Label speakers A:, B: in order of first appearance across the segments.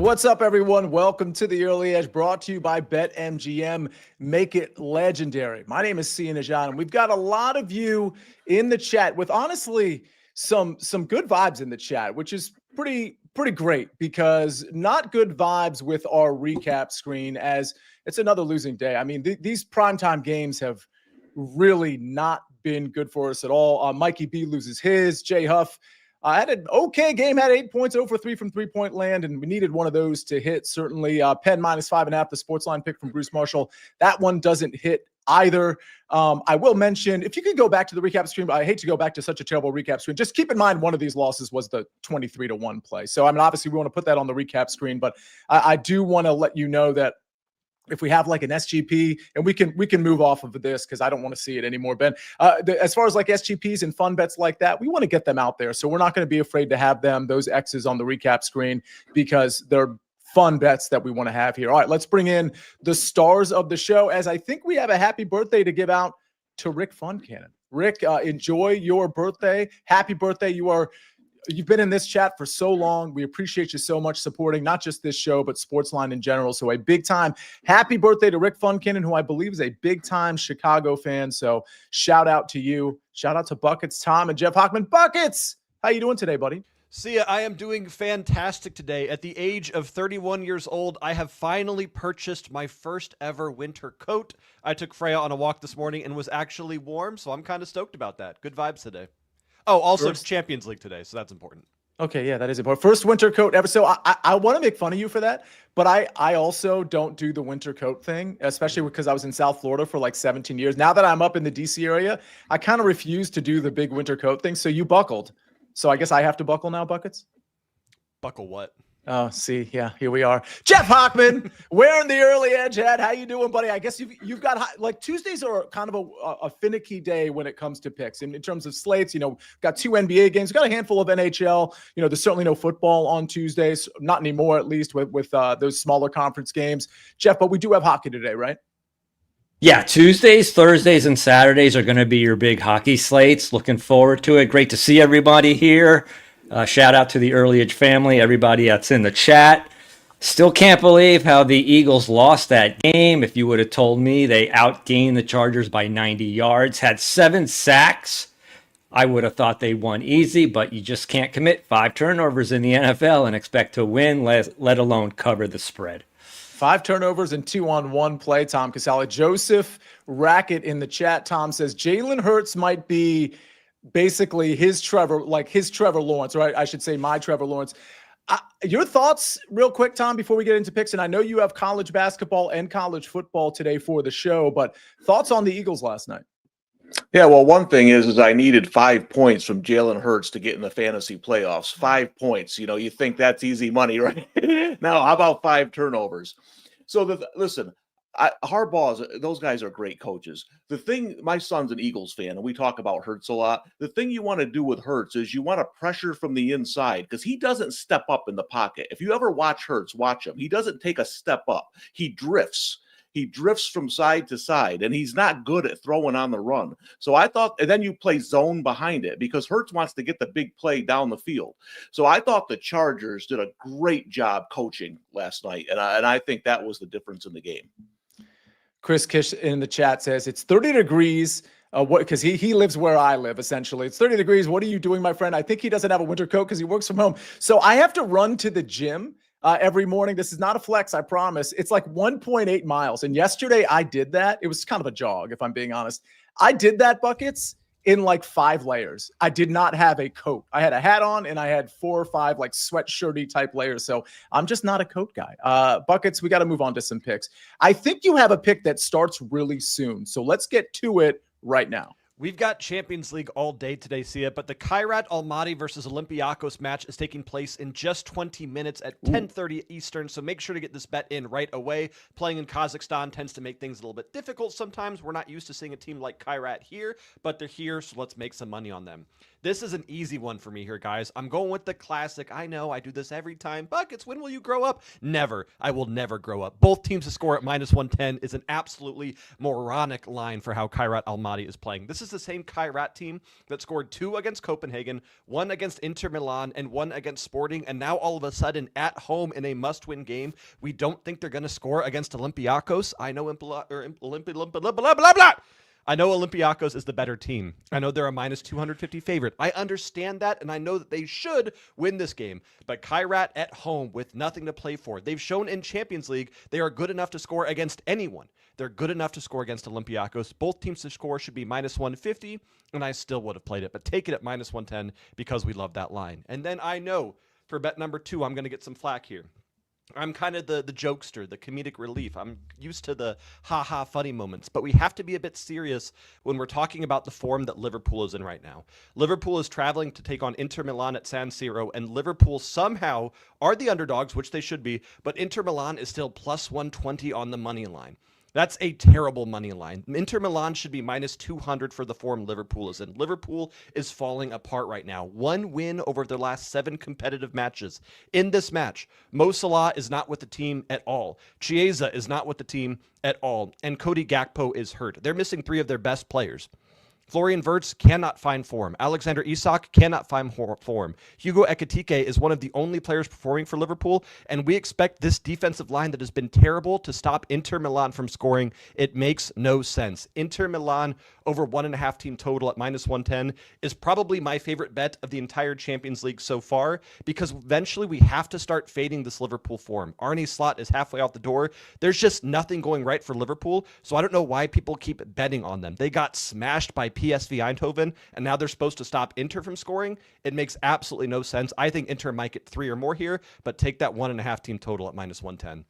A: What's up, everyone? Welcome to the Early Edge, brought to you by BetMGM. Make it legendary. My name is Sia Nejad, and we've got a lot of you in the chat with honestly some good vibes in the chat, which is pretty great, because not good vibes with our recap screen, as it's another losing day. I mean, these primetime games have really not been good for us at all. Mikey B loses his. Jay Huff had an okay game, had 8 points, 0 for 3 from three-point land, and we needed one of those to hit, certainly. Penn -5.5, the SportsLine pick from Bruce Marshall. That one doesn't hit either. I will mention, if you could go back to the recap screen, but I hate to go back to such a terrible recap screen. Just keep in mind, one of these losses was the 23-1 play. So, I mean, obviously we want to put that on the recap screen, but I do want to let you know that if we have like an SGP, and we can move off of this because I don't want to see it anymore, Ben. As far as like SGPs and fun bets like that, we want to get them out there. So we're not going to be afraid to have those X's on the recap screen, because they're fun bets that we want to have here. All right, let's bring in the stars of the show, as I think we have a happy birthday to give out to Rick Funcannon. Rick, enjoy your birthday. Happy birthday. You've been in this chat for so long. We appreciate you so much supporting not just this show, but Sportsline in general. So a big time happy birthday to Rick Funcannon, who I believe is a big time Chicago fan. So shout out to you. Shout out to Buckets, Tom, and Jeff Hochman. Buckets, how you doing today, buddy?
B: Sia, I am doing fantastic today. At the age of 31 years old, I have finally purchased my first ever winter coat. I took Freya on a walk this morning and was actually warm, so I'm kind of stoked about that. Good vibes today. Oh, also it's Champions League today, so that's important.
A: Okay, yeah, that is important. First winter coat ever. So I want to make fun of you for that, but I also don't do the winter coat thing, especially because I was in South Florida for like 17 years. Now that I'm up in the DC area, I kind of refuse to do the big winter coat thing. So you buckled. So I guess I have to buckle now, Buckets?
B: Buckle what?
A: Oh, see, yeah, here we are. Jeff Hochman, wearing the early edge hat. How you doing, buddy? I guess you've got, like, Tuesdays are kind of a finicky day when it comes to picks. In terms of slates, got 2 NBA games, got a handful of NHL. There's certainly no football on Tuesdays, not anymore, at least with those smaller conference games. Jeff, but we do have hockey today, right?
C: Yeah, Tuesdays, Thursdays, and Saturdays are going to be your big hockey slates. Looking forward to it. Great to see everybody here. Shout out to the Early Edge family, everybody that's in the chat. Still can't believe how the Eagles lost that game. If you would have told me they outgained the Chargers by 90 yards, had 7 sacks, I would have thought they won easy, but you just can't commit 5 turnovers in the NFL and expect to win, let alone cover the spread.
A: 5 turnovers and 2-on-1 play, Tom Casale. Joseph Rackett in the chat, Tom, says Jalen Hurts might be basically his Trevor Lawrence, right? I should say my Trevor Lawrence. Your thoughts real quick, Tom, before we get into picks. And I know you have college basketball and college football today for the show, but thoughts on the Eagles last night?
D: Yeah, well, one thing is I needed 5 points from Jalen Hurts to get in the fantasy playoffs. 5 points. You think that's easy money, right? Now, how about 5 turnovers? So, listen, Harbaugh, those guys are great coaches. The thing, my son's an Eagles fan, and we talk about Hurts a lot. The thing you want to do with Hurts is you want to pressure from the inside, because he doesn't step up in the pocket. If you ever watch Hurts, watch him. He doesn't take a step up. He drifts. He drifts from side to side, and he's not good at throwing on the run. So I thought, and then you play zone behind it, because Hurts wants to get the big play down the field. So I thought the Chargers did a great job coaching last night, and I think that was the difference in the game.
A: Chris Kish in the chat says it's 30 degrees. Because he lives where I live, essentially. It's 30 degrees. What are you doing, my friend? I think he doesn't have a winter coat because he works from home. So I have to run to the gym every morning. This is not a flex, I promise. It's like 1.8 miles. And yesterday I did that. It was kind of a jog, if I'm being honest. I did that, Buckets, in like 5 layers. I did not have a coat. I had a hat on and I had 4 or 5 like sweatshirty type layers. So I'm just not a coat guy. Buckets, we got to move on to some picks. I think you have a pick that starts really soon. So let's get to it right now.
B: We've got Champions League all day today, Sia, but the Kairat Almaty versus Olympiacos match is taking place in just 20 minutes at 10:30 Eastern, so make sure to get this bet in right away. Playing in Kazakhstan tends to make things a little bit difficult sometimes. We're not used to seeing a team like Kairat here, but they're here, so let's make some money on them. This is an easy one for me here, guys. I'm going with the classic. I know I do this every time. Buckets, when will you grow up? Never. I will never grow up. Both teams to score at -110 is an absolutely moronic line for how Kairat Almaty is playing. This is the same Kairat team that scored 2 against Copenhagen, 1 against Inter Milan, and 1 against Sporting, and now all of a sudden at home in a must-win game, we don't think they're going to score against Olympiacos. I know I know Olympiacos is the better team. I know they're a -250 favorite. I understand that, and I know that they should win this game. But Kairat at home with nothing to play for. They've shown in Champions League they are good enough to score against anyone. They're good enough to score against Olympiacos. Both teams to score should be -150, and I still would have played it. But take it at -110 because we love that line. And then I know for bet number 2, I'm going to get some flack here. I'm kind of the jokester, the comedic relief. I'm used to the ha-ha funny moments, but we have to be a bit serious when we're talking about the form that Liverpool is in right now. Liverpool is traveling to take on Inter Milan at San Siro, and Liverpool somehow are the underdogs, which they should be, but Inter Milan is still +120 on the money line. That's a terrible money line. Inter Milan should be -200 for the form Liverpool is in. Liverpool is falling apart right now. 1 win over their last 7 competitive matches. In this match, Mo Salah is not with the team at all. Chiesa is not with the team at all. And Cody Gakpo is hurt. They're missing 3 of their best players. Florian Wirtz cannot find form. Alexander Isak cannot find form. Hugo Ekitike is one of the only players performing for Liverpool, and we expect this defensive line that has been terrible to stop Inter Milan from scoring. It makes no sense. Inter Milan over 1.5 team total at -110 is probably my favorite bet of the entire Champions League so far, because eventually we have to start fading this Liverpool form. Arne Slot is halfway out the door. There's just nothing going right for Liverpool, so I don't know why people keep betting on them. They got smashed by PSV Eindhoven, and now they're supposed to stop Inter from scoring. It makes absolutely no sense. I think Inter might get 3 or more here, but take that 1.5 team total at -110.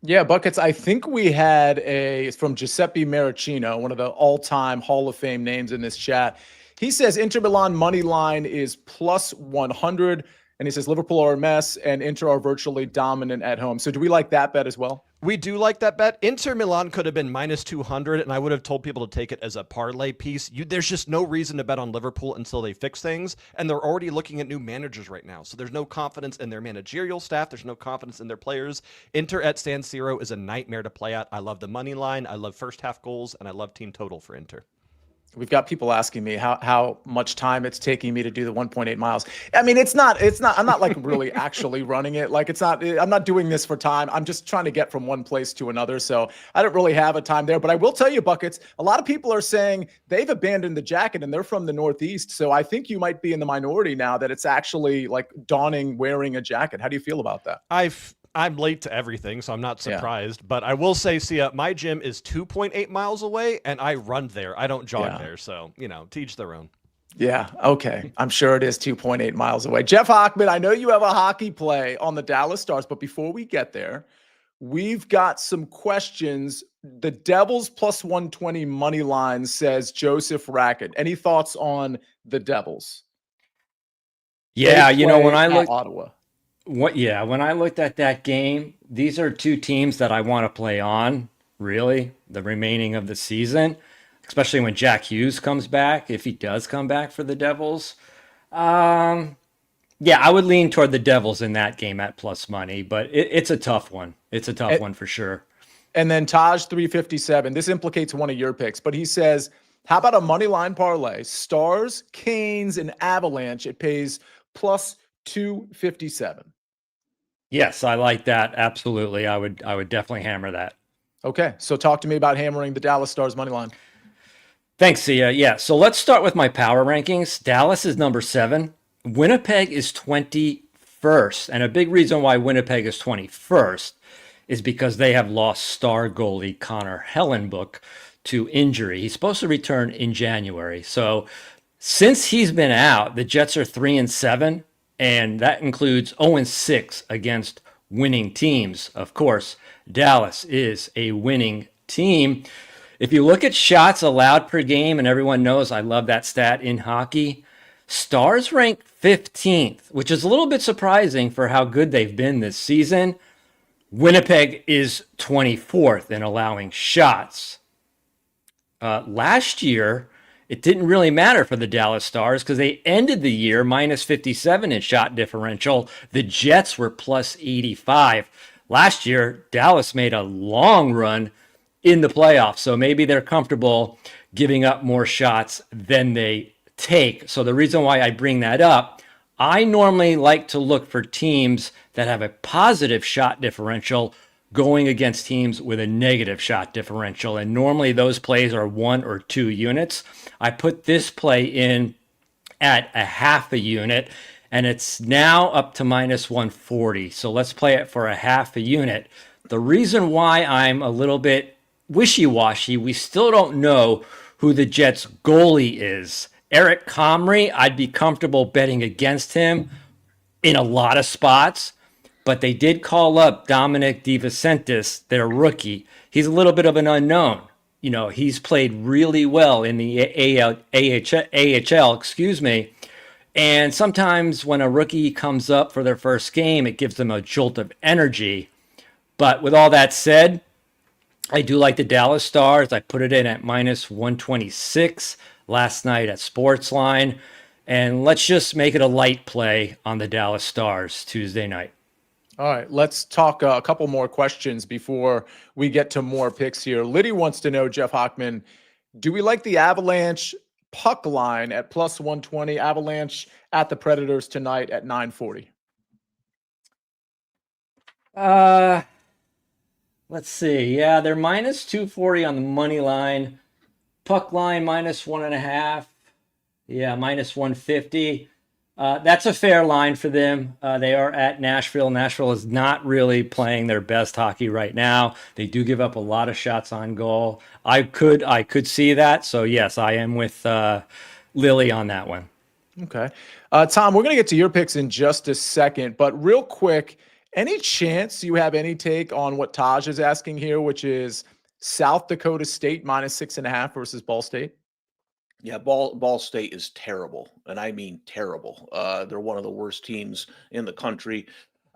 A: Yeah, Buckets, I think we had it's from Giuseppe Maricino, one of the all-time Hall of Fame names in this chat. He says Inter Milan money line is +100, and he says Liverpool are a mess and Inter are virtually dominant at home. So do we like that bet as well?
B: We do like that bet. Inter Milan could have been -200, and I would have told people to take it as a parlay piece. There's just no reason to bet on Liverpool until they fix things, and they're already looking at new managers right now. So there's no confidence in their managerial staff. There's no confidence in their players. Inter at San Siro is a nightmare to play at. I love the money line. I love first half goals, and I love team total for Inter.
A: We've got people asking me how much time it's taking me to do the 1.8 miles. I mean, it's not, I'm not like really actually running it. Like I'm not doing this for time. I'm just trying to get from one place to another. So I don't really have a time there, but I will tell you, Buckets, a lot of people are saying they've abandoned the jacket and they're from the Northeast. So I think you might be in the minority now that it's actually like dawning wearing a jacket. How do you feel about that?
B: I'm late to everything, so I'm not surprised. Yeah. But I will say, Sia, my gym is 2.8 miles away, and I run there. I don't jog there. So, to each their own.
A: Yeah, okay. I'm sure it is 2.8 miles away. Jeff Hochman, I know you have a hockey play on the Dallas Stars, but before we get there, we've got some questions. The Devils +120 money line says Joseph Rackett. Any thoughts on the Devils?
C: Yeah, when I look
A: Ottawa.
C: When I looked at that game, these are 2 teams that I want to play on, really, the remaining of the season, especially when Jack Hughes comes back, if he does come back for the Devils. I would lean toward the Devils in that game at plus money, but it's a tough one. It's a tough one for sure.
A: And then Taj 357, this implicates one of your picks, but he says, how about a money line parlay? Stars, Canes, and Avalanche. It pays +257.
C: Yes, I like that. Absolutely. I would definitely hammer that.
A: Okay. So talk to me about hammering the Dallas Stars money line.
C: Thanks, Sia. Yeah. So let's start with my power rankings. Dallas is number 7. Winnipeg is 21st. And a big reason why Winnipeg is 21st is because they have lost star goalie Connor Hellenbuck to injury. He's supposed to return in January. So since he's been out, the Jets are 3-7. And that includes 0-6 against winning teams. Of course, Dallas is a winning team. If you look at shots allowed per game, and everyone knows I love that stat in hockey, Stars rank 15th, which is a little bit surprising for how good they've been this season. Winnipeg is 24th in allowing shots. Last year, it didn't really matter for the Dallas Stars because they ended the year minus 57 in shot differential. The Jets were plus 85. Last year, Dallas made a long run in the playoffs, so maybe they're comfortable giving up more shots than they take. So the reason why I bring that up, I normally like to look for teams that have a positive shot differential going against teams with a negative shot differential. And normally those plays are 1 or 2 units. I put this play in at a half a unit, and it's now up to minus 140. So let's play it for a half a unit. The reason why I'm a little bit wishy-washy, we still don't know who the Jets goalie is. Eric Comrie, I'd be comfortable betting against him in a lot of spots, but they did call up Dominic DeVincentis, their rookie. He's a little bit of an unknown. You know, he's played really well in the AHL, and sometimes when a rookie comes up for their first game, it gives them a jolt of energy. But with all that said, I do like the Dallas Stars. I put it in at minus 126 last night at SportsLine. And let's just make it a light play on the Dallas Stars Tuesday night.
A: All right, let's talk a couple more questions before we get to more picks here. Liddy wants to know, Jeff Hochman, do we like the Avalanche puck line at plus 120? Avalanche at the Predators tonight at 940.
C: Let's see. Yeah, they're minus 240 on the money line. Puck line minus 1.5. Yeah, minus 150. That's a fair line for them. They are at Nashville. Nashville is not really playing their best hockey right now. They do give up a lot of shots on goal. I could see that. So yes, I am with Lily on that one.
A: Okay. Tom, we're going to get to your picks in just a second, but real quick, any chance you have any take on what Taj is asking here, which is South Dakota State minus 6.5 versus Ball State?
D: Yeah, Ball State is terrible, and I mean terrible. They're one of the worst teams in the country.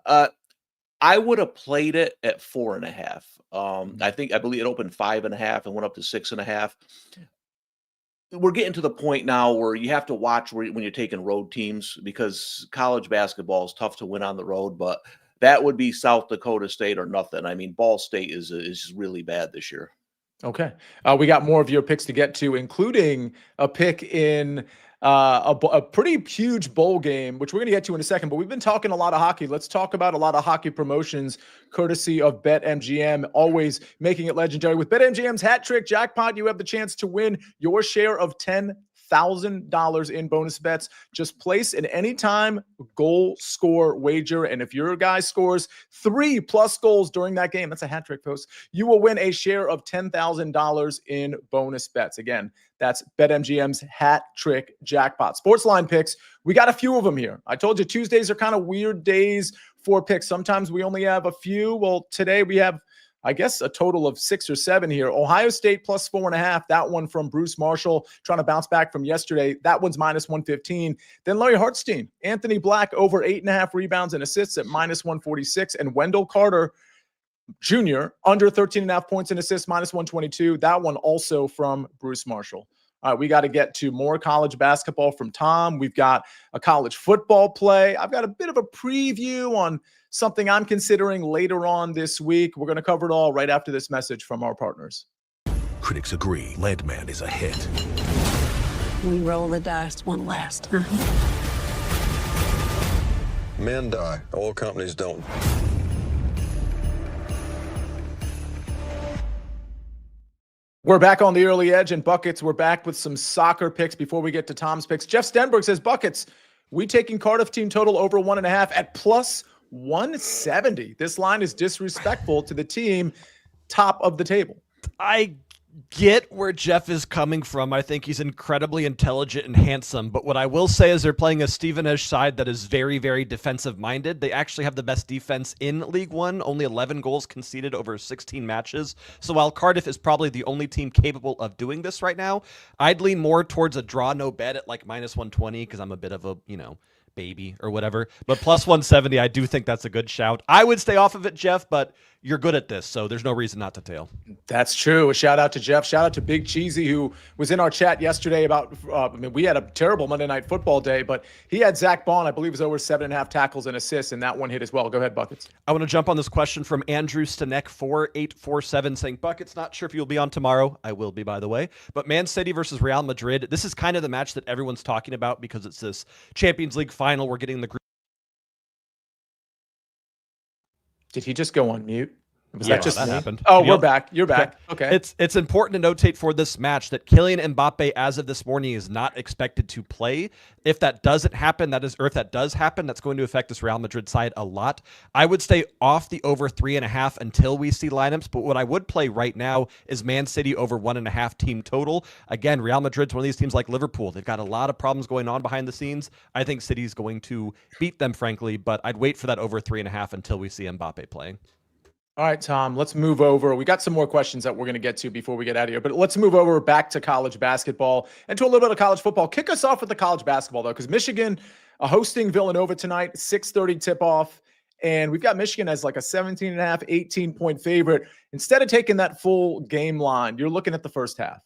D: I would have played it at 4.5. I believe it opened 5.5 and went up to 6.5. We're getting to the point now where you have to watch when you're taking road teams, because college basketball is tough to win on the road, but that would be South Dakota State or nothing. I mean, Ball State is just really bad this year.
A: Okay. We got more of your picks to get to, including a pick in a pretty huge bowl game, which we're going to get to in a second. But we've been talking a lot of hockey. Let's talk about a lot of hockey promotions, courtesy of BetMGM, always making it legendary. With BetMGM's Hat Trick Jackpot, you have the chance to win your share of $10,000 in bonus bets. Just place an anytime goal score wager, and if your guy scores 3+ goals during that game, that's a hat trick, folks, you will win a share of $10,000 in bonus bets. Again, that's BetMGM's Hat Trick Jackpot. SportsLine picks, we got a few of them here. I told you Tuesdays are kind of weird days for picks. Sometimes we only have a few. Well, today we have, I guess, a total of 6 or 7 here. Ohio State plus 4.5. That one from Bruce Marshall, trying to bounce back from yesterday. That one's minus 115. Then Larry Hartstein, Anthony Black over 8.5 rebounds and assists at minus 146. And Wendell Carter Jr. under 13.5 points and assists, minus 122. That one also from Bruce Marshall. All right, we got to get to more college basketball from Tom. We've got a college football play. I've got a bit of a preview on something I'm considering later on this week. We're going to cover it all right after this message from our partners.
E: Critics agree Landman is a hit.
F: We roll the dice one last time.
G: Men die. Oil companies don't.
A: We're back on the early edge and Buckets. We're back with some soccer picks before we get to Tom's picks. Jeff Stenberg says, Buckets, we taking Cardiff team total over 1.5 at plus 170. This line is disrespectful to the team top of the table.
B: I get where Jeff is coming from. I think he's incredibly intelligent and handsome. But what I will say is they're playing a Stevenage side that is very, very defensive minded. They actually have the best defense in League One, only 11 goals conceded over 16 matches. So while Cardiff is probably the only team capable of doing this right now, I'd lean more towards a draw no bet at like minus 120 because I'm a bit of a, baby or whatever. But plus 170, I do think that's a good shout. I would stay off of it, Jeff, but you're good at this, so there's no reason not to tail.
A: That's true. A shout out to Jeff. Shout out to Big Cheesy, who was in our chat yesterday about, we had a terrible Monday Night Football day, but he had Zach Bond, I believe, was over 7.5 tackles and assists, and that one hit as well. Go ahead, Buckets.
B: I want to jump on this question from Andrew Stanek 4847 saying, Buckets, not sure if you'll be on tomorrow. I will be, by the way. But Man City versus Real Madrid. This is kind of the match that everyone's talking about because it's this Champions League final. We're getting the group.
A: Did he just go on mute? Was
B: Yeah,
A: that just
B: that
A: me?
B: happened.
A: Oh,
B: Can you-
A: we're back. You're back. Okay.
B: It's important to notate for this match that Kylian Mbappe, as of this morning, is not expected to play. If that doesn't happen, if that does happen, that's going to affect this Real Madrid side a lot. I would stay off the over 3.5 until we see lineups. But what I would play right now is Man City over 1.5 team total. Again, Real Madrid's one of these teams like Liverpool. They've got a lot of problems going on behind the scenes. I think City's going to beat them, frankly. But I'd wait for that over 3.5 until we see Mbappe playing.
A: All right, Tom, let's move over. We got some more questions that we're going to get to before we get out of here, but let's move over back to college basketball and to a little bit of college football. Kick us off with the college basketball, though, because Michigan hosting Villanova tonight, 6:30 tip-off, and we've got Michigan as like a 17.5, 18-point favorite. Instead of taking that full game line, you're looking at the first half.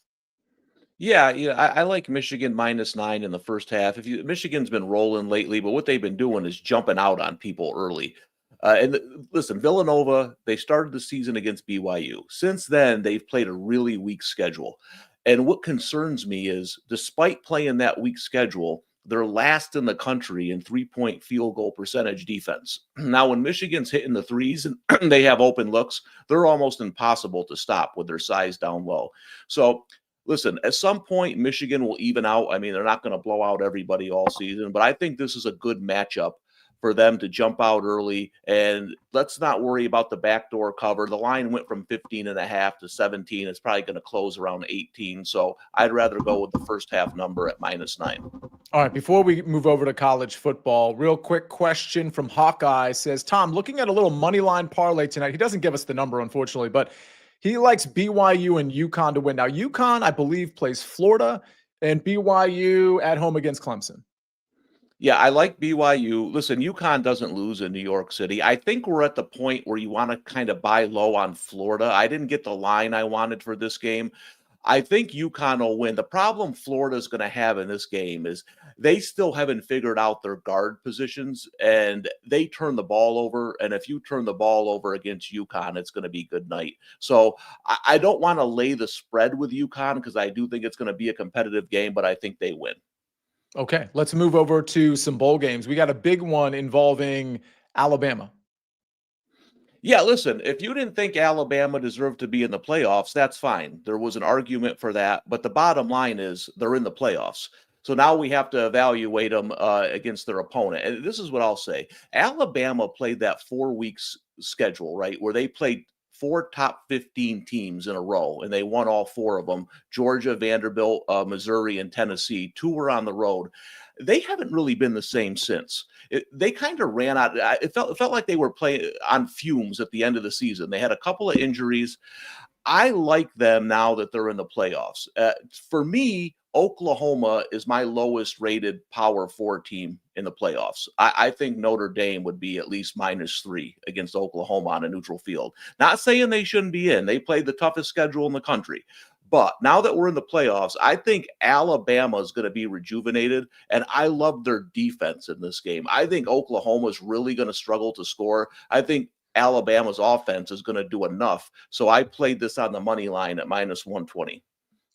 D: Yeah, I like Michigan -9 in the first half. Michigan's been rolling lately, but what they've been doing is jumping out on people early. Listen, Villanova, they started the season against BYU. Since then, they've played a really weak schedule. And what concerns me is, despite playing that weak schedule, they're last in the country in three-point field goal percentage defense. Now, when Michigan's hitting the threes and they have open looks, they're almost impossible to stop with their size down low. So, listen, at some point, Michigan will even out. I mean, they're not going to blow out everybody all season, but I think this is a good matchup for them to jump out early. And let's not worry about the backdoor cover. The line went from 15.5 to 17. It's probably going to close around 18. So I'd rather go with the first half number at -9.
A: All right, before we move over to college football, real quick question from Hawkeye says, Tom, looking at a little money line parlay tonight. He doesn't give us the number, unfortunately, but he likes BYU and UConn to win. Now, UConn, I believe, plays Florida, and BYU at home against Clemson.
D: Yeah, I like BYU. Listen, UConn doesn't lose in New York City. I think we're at the point where you want to kind of buy low on Florida. I didn't get the line I wanted for this game. I think UConn will win. The problem Florida is going to have in this game is they still haven't figured out their guard positions, and they turn the ball over. And if you turn the ball over against UConn, it's going to be good night. So I don't want to lay the spread with UConn because I do think it's going to be a competitive game, but I think they win.
A: Okay, let's move over to some bowl games. We got a big one involving Alabama.
D: Yeah, listen, if you didn't think Alabama deserved to be in the playoffs, that's fine. There was an argument for that. But the bottom line is they're in the playoffs. So now we have to evaluate them against their opponent. And this is what I'll say. Alabama played that 4 weeks schedule, right, where they played 4 top 15 teams in a row, and they won all 4 of them. Georgia, Vanderbilt, Missouri, and Tennessee. 2 were on the road. They haven't really been the same since. They kind of ran out. It felt like they were playing on fumes at the end of the season. They had a couple of injuries. I like them now that they're in the playoffs. For me, Oklahoma is my lowest rated Power 4 team in the playoffs. I think Notre Dame would be at least -3 against Oklahoma on a neutral field. Not saying they shouldn't be in. They played the toughest schedule in the country. But now that we're in the playoffs, I think Alabama is going to be rejuvenated, and I love their defense in this game. I think Oklahoma is really going to struggle to score. I think Alabama's offense is going to do enough. So I played this on the money line at -120.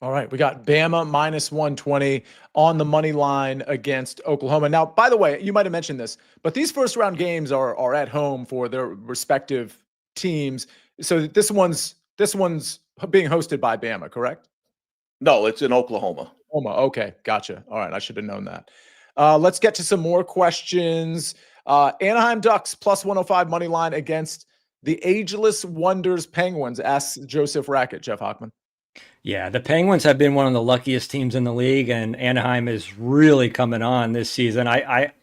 A: All right, we got Bama -120 on the money line against Oklahoma. Now, by the way, you might have mentioned this, but these first round games are at home for their respective teams. So this one's being hosted by Bama, correct?
D: No, it's in Oklahoma.
A: Okay, gotcha. All right, I should have known that. Let's get to some more questions. Anaheim Ducks +105 money line against the Ageless Wonders Penguins, asks Joseph Rackett. Jeff Hochman.
C: Yeah, the Penguins have been one of the luckiest teams in the league, and Anaheim is really coming on this season. I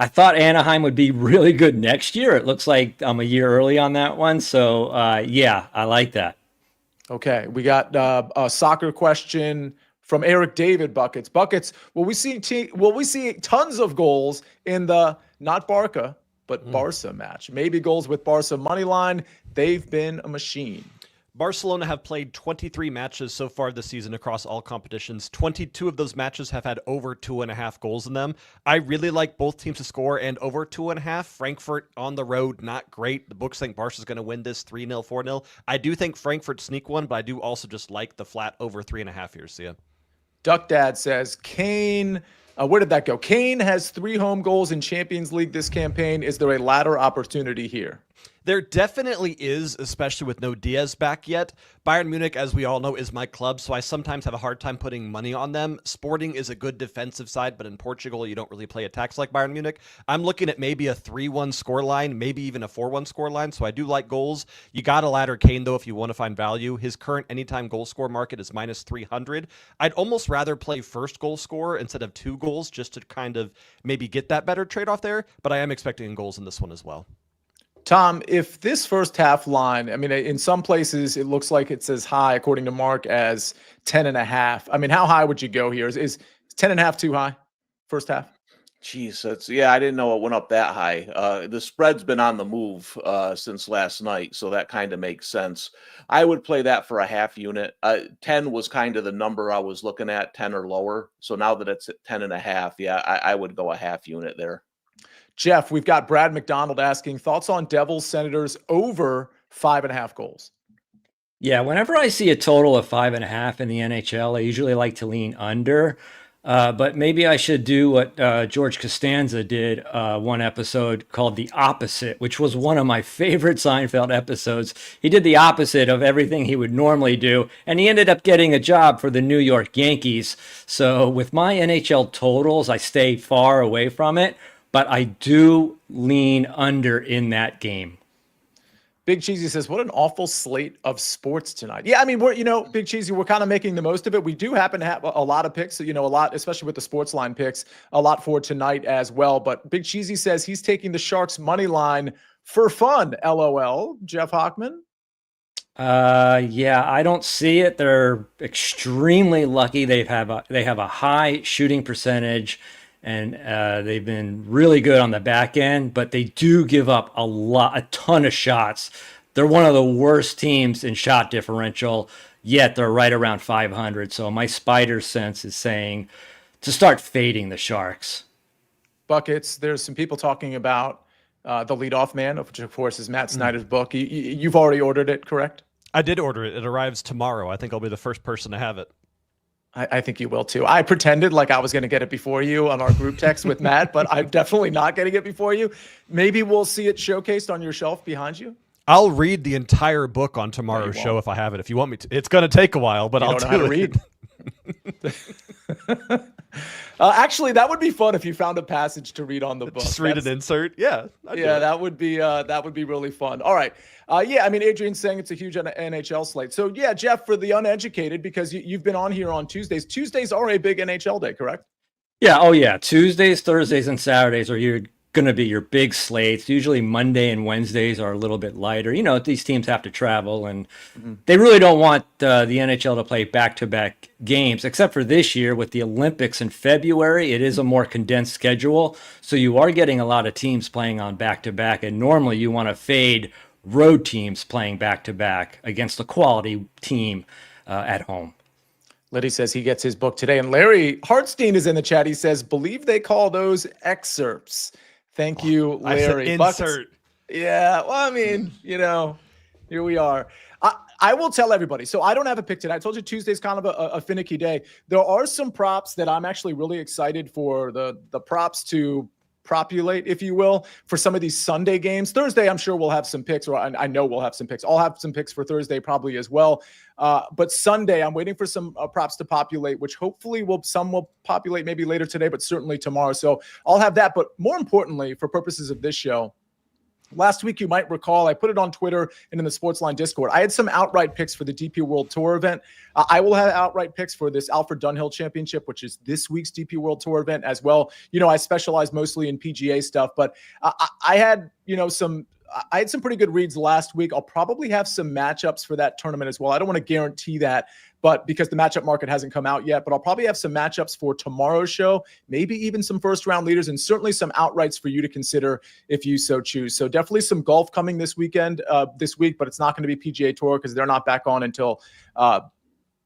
C: thought Anaheim would be really good next year. It looks like I'm a year early on that one. So, yeah, I like that.
A: Okay, we got a soccer question from Eric David. Buckets. Will we see tons of goals in the, not Barca, but Barca match. Maybe goals with Barca money line. They've been a machine.
B: Barcelona have played 23 matches so far this season across all competitions. 22 of those matches have had over 2.5 goals in them. I really like both teams to score and over 2.5. Frankfurt on the road, not great. The books think Barca's going to win this 3-0, 4-0. I do think Frankfurt sneak one, but I do also just like the flat over 3.5 here, Sia.
A: Duck Dad says, Kane, where did that go? Kane has 3 home goals in Champions League this campaign. Is there a ladder opportunity here?
B: There definitely is, especially with no Diaz back yet. Bayern Munich, as we all know, is my club, so I sometimes have a hard time putting money on them. Sporting is a good defensive side, but in Portugal, you don't really play attacks like Bayern Munich. I'm looking at maybe a 3-1 score line, maybe even a 4-1 score line, so I do like goals. You got to ladder Kane, though, if you want to find value. His current anytime goal score market is minus 300. I'd almost rather play first goal scorer instead of 2 goals just to kind of maybe get that better trade-off there, but I am expecting goals in this one as well.
A: Tom, if this first half line, I mean, in some places it looks like it's as high, according to Mark, as 10.5. I mean, how high would you go here? Is 10.5 too high first half?
D: Jeez, I didn't know it went up that high. The spread's been on the move since last night, so that kind of makes sense. I would play that for a half unit. 10 was kind of the number I was looking at, 10 or lower. So now that it's at 10.5, yeah, I would go a half unit there.
A: Jeff, we've got Brad McDonald asking thoughts on Devils Senators over 5.5 goals.
C: Yeah, whenever I see a total of 5.5 in the NHL, I usually like to lean under. But maybe I should do what George Costanza did one episode called The Opposite, which was one of my favorite Seinfeld episodes. He did the opposite of everything he would normally do, and he ended up getting a job for the New York Yankees. So with my NHL totals, I stay far away from it, but I do lean under in that game.
A: Big Cheesy says, what an awful slate of sports tonight. Yeah, I mean, Big Cheesy, we're kind of making the most of it. We do happen to have a lot of picks, a lot, especially with the SportsLine picks, a lot for tonight as well. But Big Cheesy says he's taking the Sharks money line for fun, LOL. Jeff Hochman?
C: Yeah, I don't see it. They're extremely lucky. They have a high shooting percentage, and they've been really good on the back end, but they do give up a ton of shots. They're one of the worst teams in shot differential, yet they're right around 500. So my spider sense is saying to start fading the Sharks.
A: Buckets, there's some people talking about The Leadoff Man, which of course is Matt Snyder's book. You've already ordered it, correct?
B: I did order it. It arrives tomorrow. I think I'll be the first person to have it.
A: I think you will too. I pretended like I was going to get it before you on our group text with Matt, but I'm definitely not getting it before you. Maybe we'll see it showcased on your shelf behind you.
B: I'll read the entire book on tomorrow's show if I have it. If you want me to, it's going to take a while, but I'll do it.
A: Read. Actually, that would be fun if you found a passage to read on the book.
B: Just read an insert. Yeah.
A: That would be really fun. All right. I mean, Adrian's saying it's a huge NHL slate. So yeah, Jeff, for the uneducated, because you've been on here on Tuesdays. Tuesdays are a big NHL day, correct?
C: Yeah. Oh yeah. Tuesdays, Thursdays, and Saturdays are going to be your big slates. Usually Monday and Wednesdays are a little bit lighter. These teams have to travel, and they really don't want the NHL to play back-to-back games, except for this year with the Olympics in February. It is a more condensed schedule, so you are getting a lot of teams playing on back-to-back, and normally you want to fade road teams playing back-to-back against a quality team at home.
A: Liddy says he gets his book today. And Larry Hartstein is in the chat. He says, believe they call those excerpts. Thank you, Larry.
B: I said insert.
A: Yeah, well, I mean, here we are. I will tell everybody. So I don't have a pick today. I told you Tuesday's kind of a finicky day. There are some props that I'm actually really excited for the props to populate, if you will, for some of these Sunday games. Thursday, I'm sure we'll have some picks, or I know we'll have some picks. I'll have some picks for Thursday probably as well. But Sunday, I'm waiting for some props to populate, which hopefully some will populate maybe later today, but certainly tomorrow. So I'll have that. But more importantly, for purposes of this show, last week, you might recall, I put it on Twitter and in the SportsLine Discord. I had some outright picks for the DP World Tour event. I will have outright picks for this Alfred Dunhill Championship, which is this week's DP World Tour event as well. I specialize mostly in PGA stuff, but I had, some I had some pretty good reads last week. I'll probably have some matchups for that tournament as well. I don't want to guarantee that, but because the matchup market hasn't come out yet, but I'll probably have some matchups for tomorrow's show, maybe even some first round leaders, and certainly some outrights for you to consider if you so choose. So definitely some golf coming this week, but it's not going to be PGA Tour because they're not back on until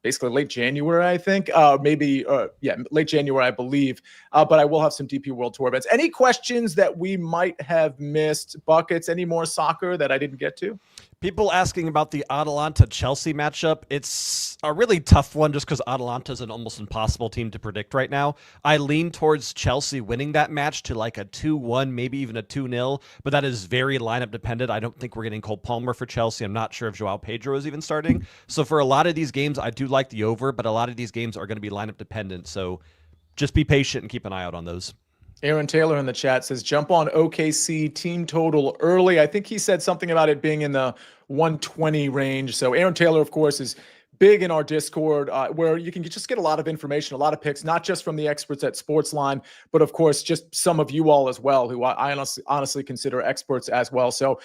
A: basically late January, I think, late January, I believe. But I will have some DP World Tour bets. Any questions that we might have missed? Buckets, any more soccer that I didn't get to?
B: People asking about the Atalanta-Chelsea matchup. It's a really tough one just because Atalanta is an almost impossible team to predict right now. I lean towards Chelsea winning that match to like a 2-1, maybe even a 2-0, but that is very lineup dependent. I don't think we're getting Cole Palmer for Chelsea. I'm not sure if Joao Pedro is even starting. So for a lot of these games, I do like the over, but a lot of these games are going to be lineup dependent. So just be patient and keep an eye out on those.
A: Aaron Taylor in the chat says, jump on OKC team total early. I think he said something about it being in the 120 range. So Aaron Taylor, of course, is big in our Discord where you can just get a lot of information, a lot of picks, not just from the experts at SportsLine, but of course, just some of you all as well, who I honestly consider experts as well. So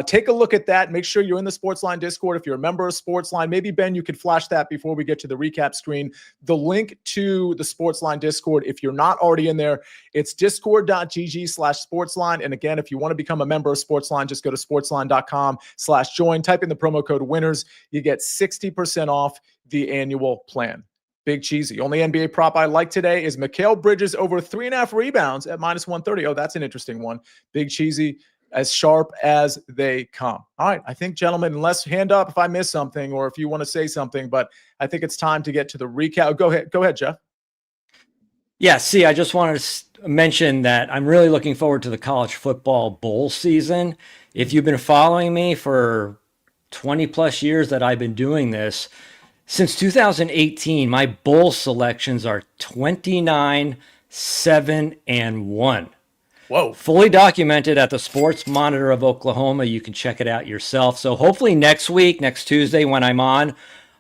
A: take a look at that. Make sure you're in the SportsLine Discord. If you're a member of SportsLine, maybe Ben, you could flash that before we get to the recap screen. The link to the SportsLine Discord, if you're not already in there, it's discord.gg/SportsLine. And again, if you want to become a member of SportsLine, just go to sportsline.com/join, type in the promo code winners. You get 60% off the annual plan. Big cheesy. Only NBA prop I like today is Mikal Bridges over 3.5 rebounds at -130. Oh, that's an interesting one. Big cheesy, as sharp as they come. All right. I think, gentlemen, unless hand up if I miss something or if you want to say something, but I think it's time to get to the recap. Go ahead, Jeff.
C: Yeah, see, I just wanted to mention that I'm really looking forward to the college football bowl season. If you've been following me for 20 plus years that I've been doing this, since 2018, my bowl selections are 29, 7, and 1.
A: Whoa.
C: Fully documented at the Sports Monitor of Oklahoma. You can check it out yourself. So hopefully next week, next Tuesday when I'm on,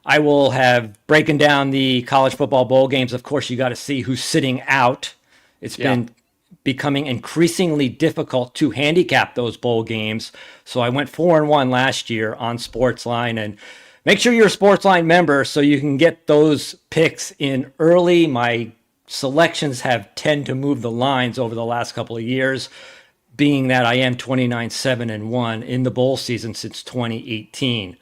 C: I will have breaking down the college football bowl games. Of course, you got to see who's sitting out. It's been becoming increasingly difficult to handicap those bowl games. So I went 4-1 last year on SportsLine, and make sure you're a SportsLine member so you can get those picks in early. My selections have tend to move the lines over the last couple of years, being that I am 29, 7, and 1 in the bowl season since 2018.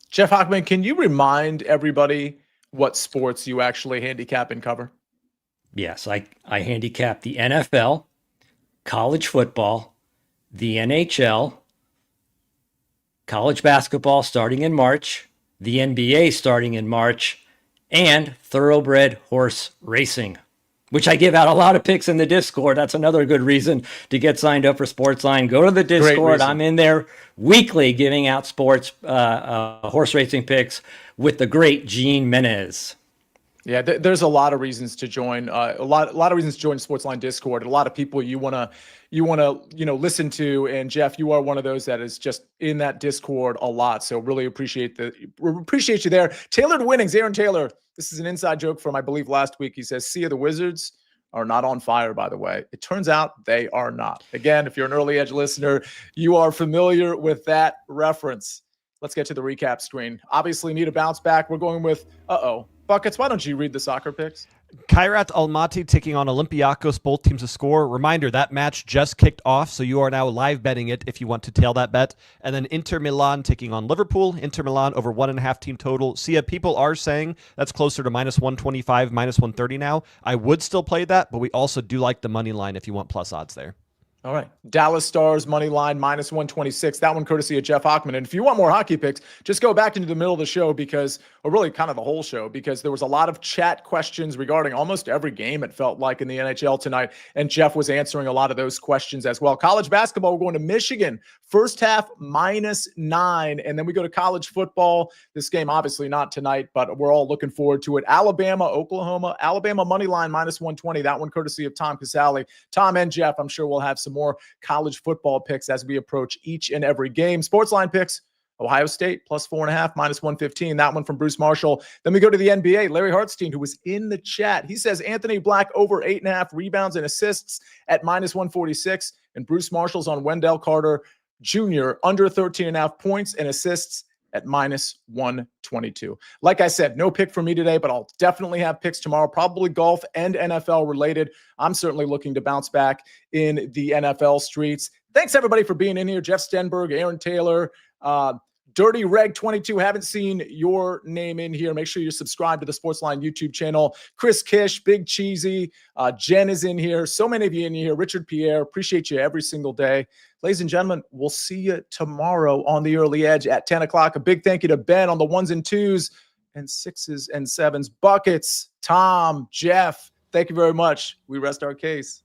A: Jeff Hochman, can you remind everybody what sports you actually handicap and cover?
C: Yes, I handicap the NFL, college football, the NHL, college basketball starting in March, the NBA starting in March, and thoroughbred horse racing, which I give out a lot of picks in the Discord. That's another good reason to get signed up for SportsLine. Go to the Discord. I'm in there weekly giving out sports horse racing picks with the great Gene Menez.
A: Yeah, there's a lot of reasons to join. A lot of reasons to join SportsLine Discord. A lot of people you wanna listen to. And Jeff, you are one of those that is just in that Discord a lot. So really appreciate you there. Tailored winnings, Aaron Taylor. This is an inside joke from I believe last week. He says, "Sia the Wizards are not on fire." By the way, it turns out they are not. Again, if you're an early edge listener, you are familiar with that reference. Let's get to the recap screen. Obviously, need a bounce back. We're going with Buckets, why don't you read the soccer picks?
B: Kairat Almaty taking on Olympiacos, both teams to score. Reminder, that match just kicked off, so you are now live betting it if you want to tail that bet. And then Inter Milan taking on Liverpool. Inter Milan over 1.5 team total. Sia, people are saying that's closer to -125, -130 now. I would still play that, but we also do like the money line if you want plus odds there.
A: All right. Dallas Stars money line -126. That one courtesy of Jeff Hochman. And if you want more hockey picks, just go back into the middle of the show or really kind of the whole show, because there was a lot of chat questions regarding almost every game, it felt like, in the NHL tonight. And Jeff was answering a lot of those questions as well. College basketball, we're going to Michigan. First half -9. And then we go to college football. This game, obviously not tonight, but we're all looking forward to it. Alabama, Oklahoma. Alabama money line -120. That one courtesy of Tom Casale. Tom and Jeff, I'm sure we'll have some more college football picks as we approach each and every game. SportsLine picks, Ohio State +4.5, -115. That one from Bruce Marshall. Then we go to the NBA. Larry Hartstein, who was in the chat, he says Anthony Black over 8.5 rebounds and assists at -146. And Bruce Marshall's on Wendell Carter Jr. under 13.5 points and assists at -122. Like I said, no pick for me today, but I'll definitely have picks tomorrow, probably golf and NFL related. I'm certainly looking to bounce back in the NFL streets. Thanks everybody for being in here. Jeff Stenberg, Aaron Taylor, Dirty Reg 22. Haven't seen your name in here. Make sure you subscribe to the SportsLine YouTube channel. Chris Kish, Big Cheesy, Jen is in here. So many of you in here. Richard Pierre, appreciate you every single day. Ladies and gentlemen, we'll see you tomorrow on the Early Edge at 10 o'clock. A big thank you to Ben on the 1s and 2s and 6s and 7s. Buckets, Tom, Jeff, thank you very much. We rest our case.